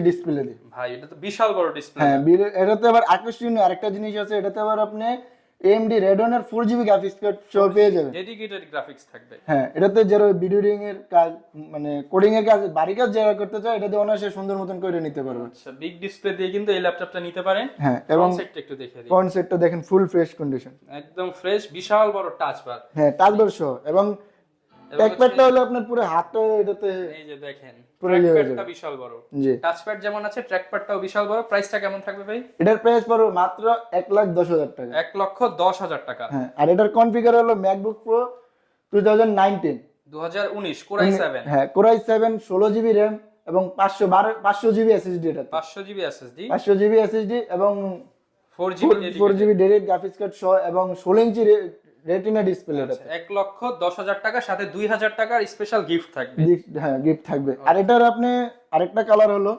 Display দিয়ে। ভাই এটা তো বিশাল বড় ডিসপ্লে। হ্যাঁ, এটাতে আবার আকর্ষণীয় আরেকটা জিনিস আছে, এটাতে আবার আপনি AMD Radeon এর 4GB গ্রাফিক্স কার্ড সহ পেয়ে যাবেন। ডেডিকেটেড গ্রাফিক্স থাকবে। হ্যাঁ, এটাতে যারা ভিডিও এডিটিং এর কাজ মানে কোডিং এর কাজ বাড়ি কাজ যারা করতে চায় এটাতে অনায়াসে সুন্দর মতন করে নিতে পারবে। আচ্ছা, বিগ ডিসপ্লে দিয়ে কিন্তু এই ল্যাপটপটা নিতে পারেন। হ্যাঁ, এবং সেটটা একটু দেখে দিই। ফ্রন্ট সেটটা দেখেন ফুল ফ্রেশ কন্ডিশন, একদম ফ্রেশ, বিশাল বড় টাচ বার। হ্যাঁ টাচ বার সহ, এবং ট্র্যাকপ্যাডটা হলো আপনার পুরো হাতটা এটাতে এই যে দেখেন পুরো ইয়ে হয়ে ট্র্যাকপ্যাডটা যাবে। বিশাল বড়। জি, টাচপ্যাড যেমন আছে ট্র্যাকপ্যাডটাও বিশাল বড়। প্রাইসটা কেমন থাকবে ভাই? এটার প্রাইস পড়বে মাত্র 1,10,000 টাকা। 1,10,000 টাকা। হ্যাঁ, আর এটার কনফিগার হলো ম্যাকবুক প্রো 2019 2019 কোরাই 7। হ্যাঁ, কোরাই 7 16GB র্যাম এবং 500GB SSD, এটা 500GB SSD, 500GB SSD এবং 4GB 4GB dedicated graphics card সহ এবং 16 ইঞ্চি রেটিনা ডিসপ্লে। এটা 1,10,000 টাকার সাথে 2,000 টাকার স্পেশাল গিফট থাকবে। হ্যাঁ, গিফট থাকবে। আর এটার আপনি আরেকটা কালার হলো